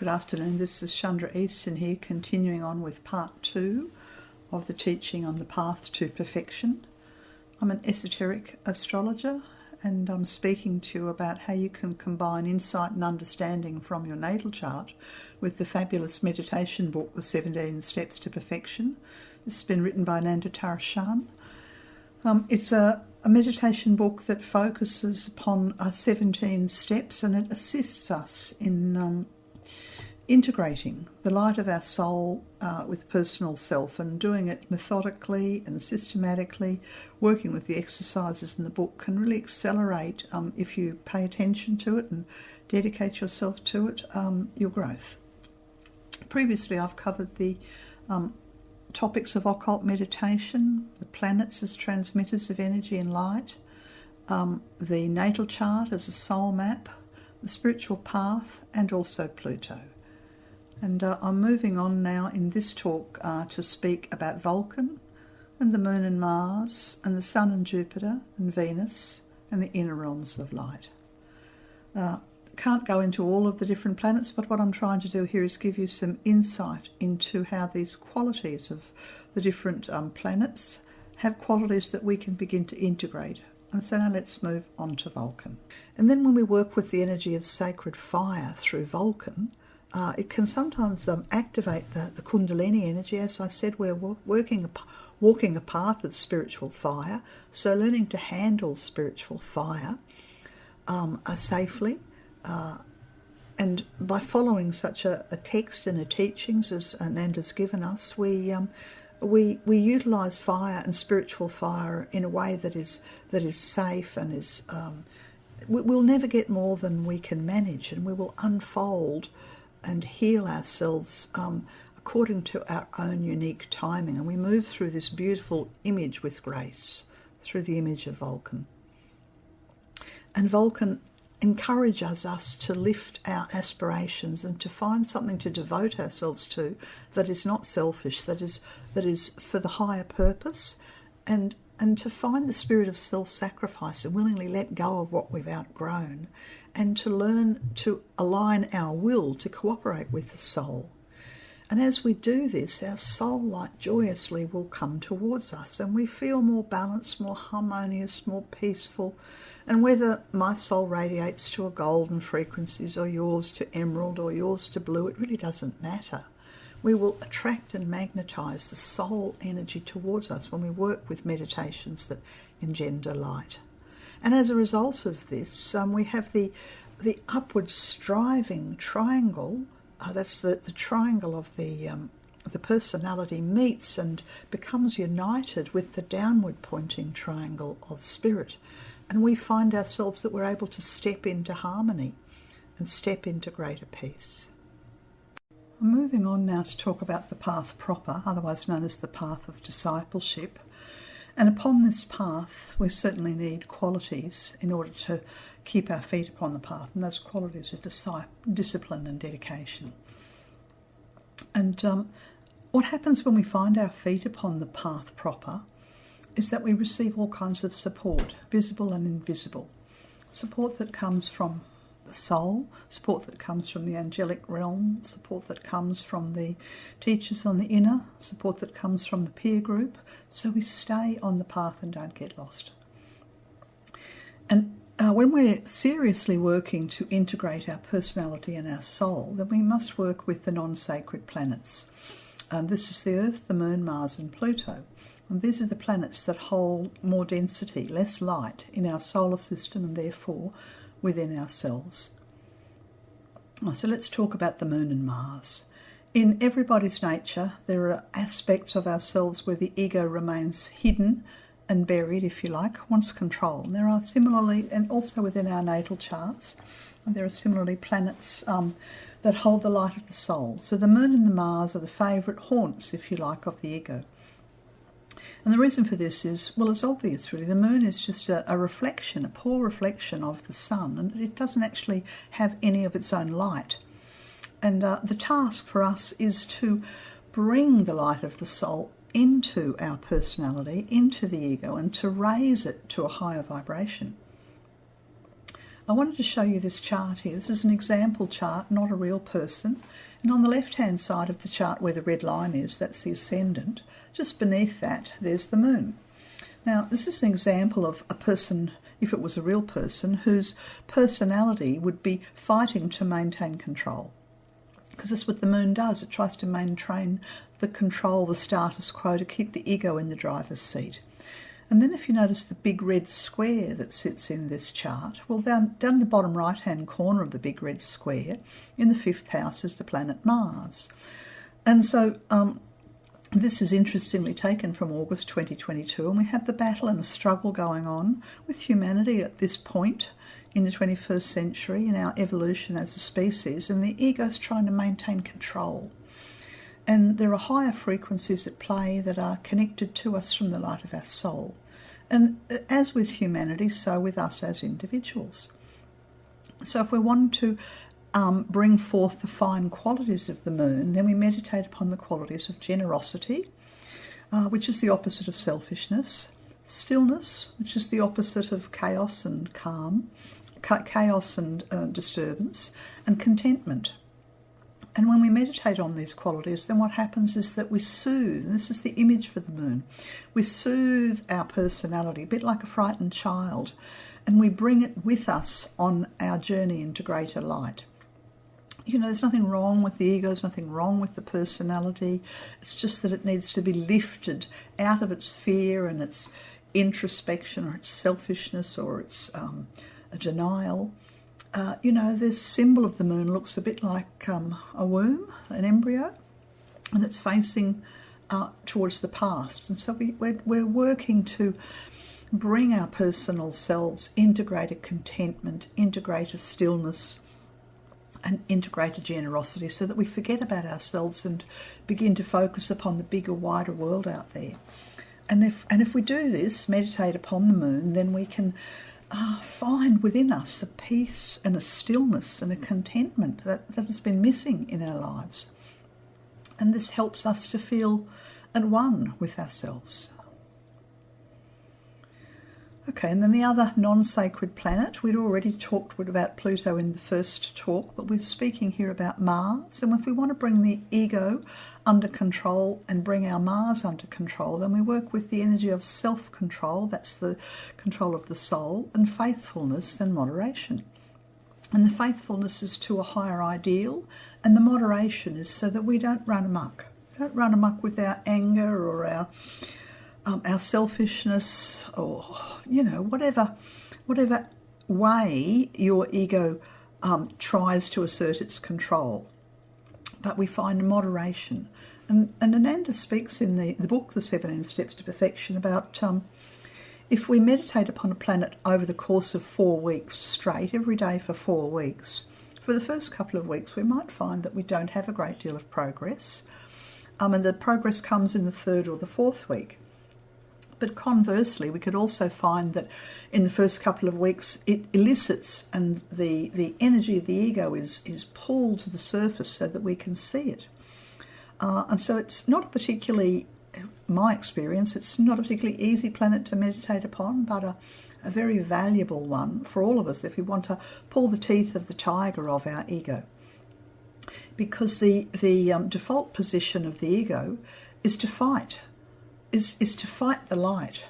Good afternoon, this is Chandra Easton here, continuing on with part 2 of the teaching on the path to perfection. I'm an esoteric astrologer and I'm speaking to you about how you can combine insight and understanding from your natal chart with the fabulous meditation book, The 17 Steps to Perfection. This has been written by Ananda Tara Shan. It's a meditation book that focuses upon 17 steps, and it assists us in integrating the light of our soul with personal self, and doing it methodically and systematically. Working with the exercises in the book can really accelerate, if you pay attention to it and dedicate yourself to it, your growth. Previously I've covered the topics of occult meditation, the planets as transmitters of energy and light, the natal chart as a soul map, the spiritual path, and also Pluto. And I'm moving on now in this talk to speak about Vulcan and the Moon and Mars and the Sun and Jupiter and Venus and the inner realms of light. Can't go into all of the different planets, but what I'm trying to do here is give you some insight into how these qualities of the different planets have qualities that we can begin to integrate. And so now let's move on to Vulcan. And then when we work with the energy of sacred fire through Vulcan, it can sometimes activate the Kundalini energy. As I said, we're walking a path of spiritual fire, so learning to handle spiritual fire safely, and by following such a text and a teachings as Ananda's given us, we utilise fire and spiritual fire in a way that is safe and is. We'll never get more than we can manage, and we will unfold and heal ourselves according to our own unique timing. And we move through this beautiful image with grace, through the image of Vulcan. And Vulcan encourages us to lift our aspirations and to find something to devote ourselves to that is not selfish, that is for the higher purpose, and to find the spirit of self-sacrifice and willingly let go of what we've outgrown, and to learn to align our will to cooperate with the soul. And as we do this, our soul light joyously will come towards us, and we feel more balanced, more harmonious, more peaceful. And whether my soul radiates to a golden frequencies or yours to emerald or yours to blue, it really doesn't matter. We will attract and magnetize the soul energy towards us when we work with meditations that engender light. And as a result of this, we have the upward striving triangle. That's the triangle of the personality meets and becomes united with the downward pointing triangle of spirit. And we find ourselves that we're able to step into harmony and step into greater peace. I'm moving on now to talk about the path proper, otherwise known as the path of discipleship. And upon this path, we certainly need qualities in order to keep our feet upon the path. And those qualities are discipline and dedication. And what happens when we find our feet upon the path proper is that we receive all kinds of support, visible and invisible. Support that comes from the soul, support that comes from the angelic realm, support that comes from the teachers on the inner, support that comes from the peer group, so we stay on the path and don't get lost. And when we're seriously working to integrate our personality and our soul, then we must work with the non-sacred planets. This is the Earth, the Moon, Mars and Pluto. And these are the planets that hold more density, less light in our solar system and therefore within ourselves. So let's talk about the Moon and Mars. In everybody's nature, there are aspects of ourselves where the ego remains hidden and buried, if you like, wants control. And there are similarly, and also within our natal charts, there are similarly planets that hold the light of the soul. So the Moon and the Mars are the favourite haunts, if you like, of the ego. And the reason for this is, well, it's obvious really. The moon is just a reflection, a poor reflection of the sun, and it doesn't actually have any of its own light. And the task for us is to bring the light of the soul into our personality, into the ego, and to raise it to a higher vibration. I wanted to show you this chart here. This is an example chart, not a real person. And on the left-hand side of the chart where the red line is, that's the ascendant. Just beneath that, there's the moon. Now, this is an example of a person, if it was a real person, whose personality would be fighting to maintain control. Because that's what the moon does. It tries to maintain the control, the status quo, to keep the ego in the driver's seat. And then if you notice the big red square that sits in this chart, well, down the bottom right-hand corner of the big red square, in the 5th house, is the planet Mars. And so this is interestingly taken from August 2022, and we have the battle and the struggle going on with humanity at this point in the 21st century in our evolution as a species, and the ego's trying to maintain control. And there are higher frequencies at play that are connected to us from the light of our soul. And as with humanity, so with us as individuals. So if we want to bring forth the fine qualities of the moon, then we meditate upon the qualities of generosity, which is the opposite of selfishness, stillness, which is the opposite of chaos and calm, chaos and disturbance, and contentment. And when we meditate on these qualities, then what happens is that we soothe, and this is the image for the moon, we soothe our personality, a bit like a frightened child, and we bring it with us on our journey into greater light. You know, there's nothing wrong with the ego, there's nothing wrong with the personality. It's just that it needs to be lifted out of its fear and its introspection or its selfishness or its denial. You know, this symbol of the moon looks a bit like a womb, an embryo, and it's facing towards the past. And so we're working to bring our personal selves into greater contentment, into greater stillness, and into greater generosity, so that we forget about ourselves and begin to focus upon the bigger, wider world out there. And if we do this, meditate upon the moon, then we can find within us a peace and a stillness and a contentment that has been missing in our lives. And this helps us to feel at one with ourselves. Okay, and then the other non-sacred planet, we'd already talked about Pluto in the first talk, but we're speaking here about Mars. And if we want to bring the ego under control and bring our Mars under control, then we work with the energy of self-control, that's the control of the soul, and faithfulness and moderation. And the faithfulness is to a higher ideal, and the moderation is so that we don't run amok. We don't run amok with our anger or our selfishness, or whatever way your ego tries to assert its control. But we find moderation, and Ananda speaks in the book The 17 Steps to Perfection about if we meditate upon a planet over the course of 4 weeks straight, every day for 4 weeks. For the first couple of weeks, we might find that we don't have a great deal of progress, and the progress comes in the 3rd or the 4th week. But conversely, we could also find that in the first couple of weeks it elicits, and the energy of the ego is pulled to the surface so that we can see it. And so it's not a particularly, my experience, it's not a particularly easy planet to meditate upon, but a very valuable one for all of us if we want to pull the teeth of the tiger of our ego. Because the default position of the ego is to fight. Is to fight the light,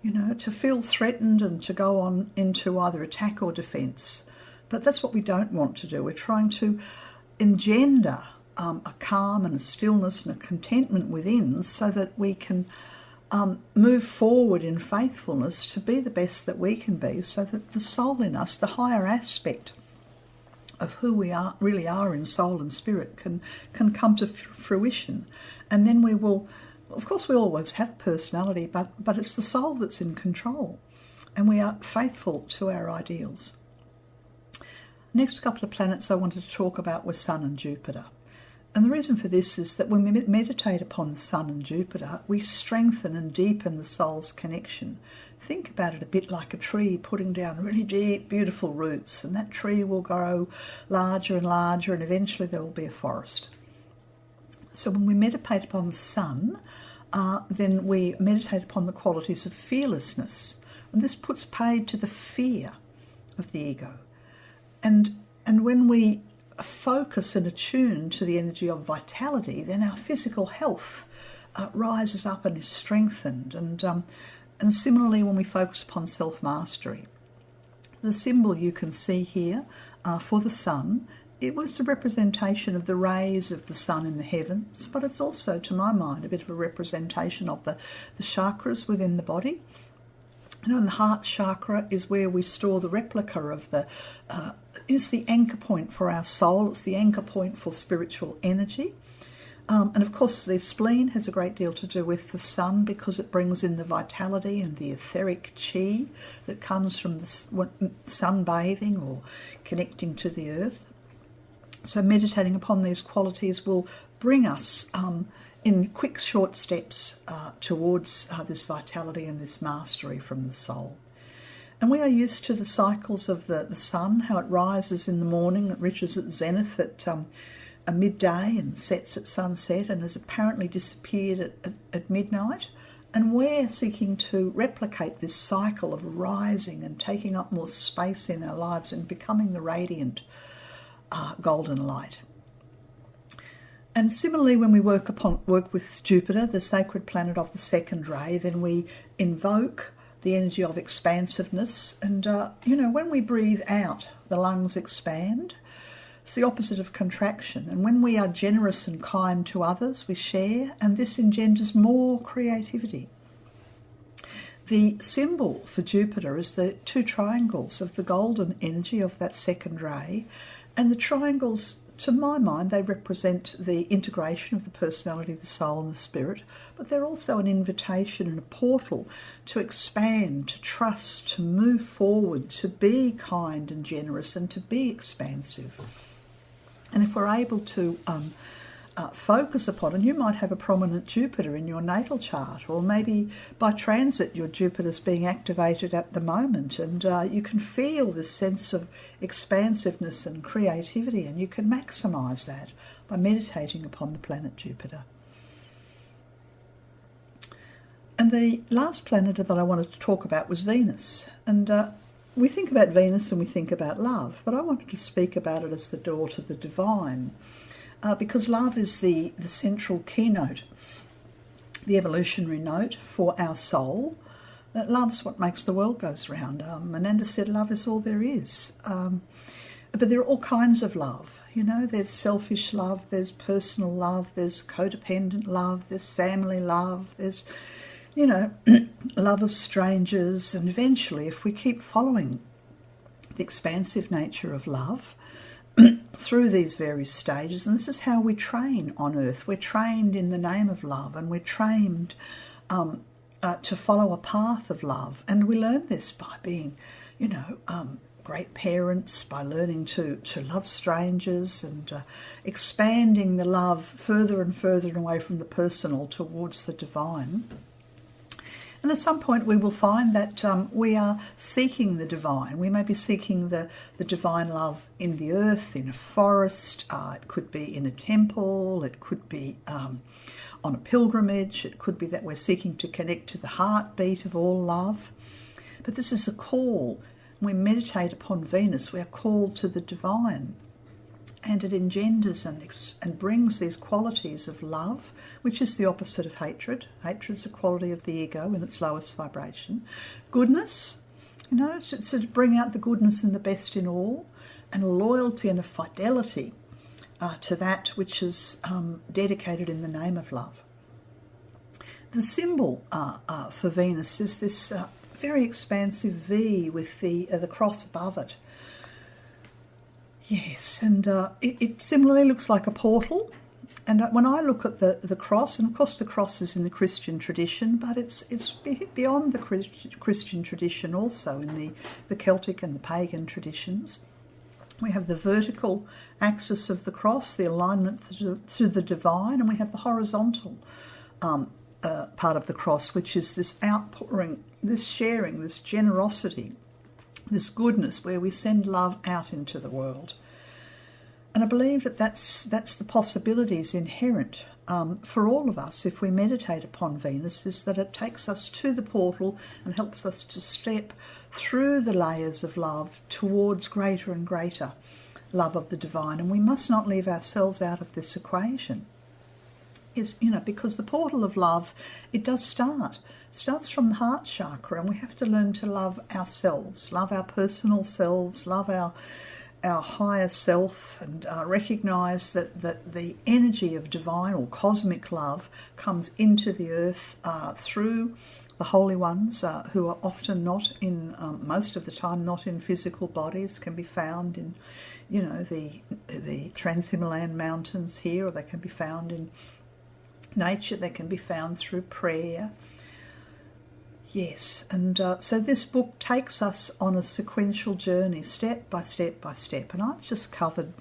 to feel threatened and to go on into either attack or defence. But that's what we don't want to do. We're trying to engender a calm and a stillness and a contentment within so that we can move forward in faithfulness to be the best that we can be, so that the soul in us, the higher aspect of who we really are in soul and spirit, can come to fruition. And then we will... Of course, we always have personality, but it's the soul that's in control, and we are faithful to our ideals. Next couple of planets I wanted to talk about were Sun and Jupiter. And the reason for this is that when we meditate upon the Sun and Jupiter, we strengthen and deepen the soul's connection. Think about it a bit like a tree putting down really deep, beautiful roots, and that tree will grow larger and larger, and eventually there will be a forest. So when we meditate upon the Sun, then we meditate upon the qualities of fearlessness. And this puts paid to the fear of the ego. And when we focus and attune to the energy of vitality, then our physical health rises up and is strengthened. And similarly, when we focus upon self-mastery, the symbol you can see here for the sun, it was a representation of the rays of the sun in the heavens, but it's also, to my mind, a bit of a representation of the chakras within the body. You know, and the heart chakra is where we store the replica of it's the anchor point for our soul, it's the anchor point for spiritual energy. And of course, the spleen has a great deal to do with the sun because it brings in the vitality and the etheric chi that comes from the sunbathing or connecting to the earth. So meditating upon these qualities will bring us in quick, short steps towards this vitality and this mastery from the soul. And we are used to the cycles of the sun, how it rises in the morning, it reaches its zenith at a midday and sets at sunset and has apparently disappeared at midnight. And we're seeking to replicate this cycle of rising and taking up more space in our lives and becoming the radiant golden light. And similarly, when we work with Jupiter, the sacred planet of the second ray, then we invoke the energy of expansiveness. And, when we breathe out, the lungs expand. It's the opposite of contraction. And when we are generous and kind to others, we share, and this engenders more creativity. The symbol for Jupiter is the two triangles of the golden energy of that second ray. And the triangles, to my mind, they represent the integration of the personality, the soul and the spirit, but they're also an invitation and a portal to expand, to trust, to move forward, to be kind and generous and to be expansive. And if we're able to focus upon, and you might have a prominent Jupiter in your natal chart, or maybe by transit your Jupiter's being activated at the moment, and you can feel this sense of expansiveness and creativity, and you can maximise that by meditating upon the planet Jupiter. And the last planet that I wanted to talk about was Venus. And we think about Venus and we think about love, but I wanted to speak about it as the door to the divine. Because love is the central keynote, the evolutionary note for our soul. That love's what makes the world goes round. Ananda said love is all there is. But there are all kinds of love. You know, there's selfish love, there's personal love, there's codependent love, there's family love, there's, love of strangers. And eventually, if we keep following the expansive nature of love, through these various stages, and this is how we train on earth. We're trained in the name of love, and we're trained to follow a path of love. And we learn this by being, great parents, by learning to love strangers and expanding the love further and further and away from the personal towards the divine. And at some point we will find that we are seeking the divine. We may be seeking the divine love in the earth, in a forest. It could be in a temple. It could be on a pilgrimage. It could be that we're seeking to connect to the heartbeat of all love. But this is a call. When we meditate upon Venus, we are called to the divine. And it engenders and brings these qualities of love, which is the opposite of hatred. Hatred is a quality of the ego in its lowest vibration. Goodness, to bring out the goodness and the best in all, and a loyalty and a fidelity to that which is dedicated in the name of love. The symbol for Venus is this very expansive V with the cross above it. Yes, and it similarly looks like a portal. And when I look at the cross, and of course the cross is in the Christian tradition, but it's beyond the Christian tradition also in the Celtic and the pagan traditions. We have the vertical axis of the cross, the alignment to the divine, and we have the horizontal part of the cross, which is this outpouring, this sharing, this generosity, this goodness where we send love out into the world. And I believe that that's the possibilities inherent for all of us, if we meditate upon Venus, is that it takes us to the portal and helps us to step through the layers of love towards greater and greater love of the divine. And we must not leave ourselves out of this equation. Because the portal of love, it does starts from the heart chakra, and we have to learn to love ourselves, love our personal selves, love our higher self, and recognise that the energy of divine or cosmic love comes into the earth through the holy ones who are often not in, most of the time, not in physical bodies, can be found in, the Trans-Himalayan mountains here, or they can be found in nature, they can be found through prayer. Yes, and so this book takes us on a sequential journey, step by step by step. And I've just covered,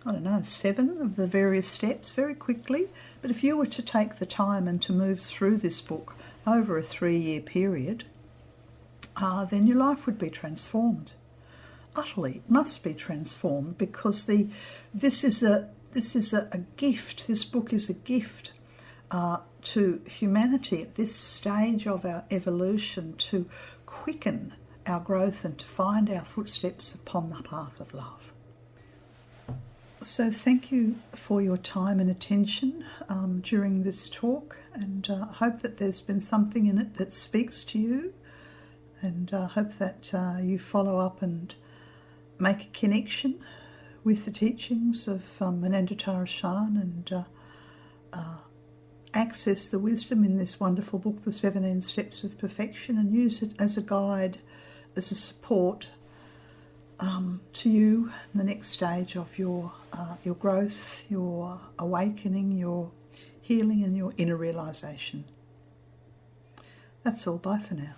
7 of the various steps very quickly. But if you were to take the time and to move through this book over a 3-year period, then your life would be transformed. Utterly must be transformed, because this is a gift. This book is a gift to humanity at this stage of our evolution, to quicken our growth and to find our footsteps upon the path of love. So thank you for your time and attention during this talk, and hope that there's been something in it that speaks to you, and hope that you follow up and make a connection with the teachings of Ananda Tara Shan, and access the wisdom in this wonderful book, The 17 Steps of Perfection, and use it as a guide, as a support to you in the next stage of your growth, your awakening, your healing, and your inner realisation. That's all. Bye for now.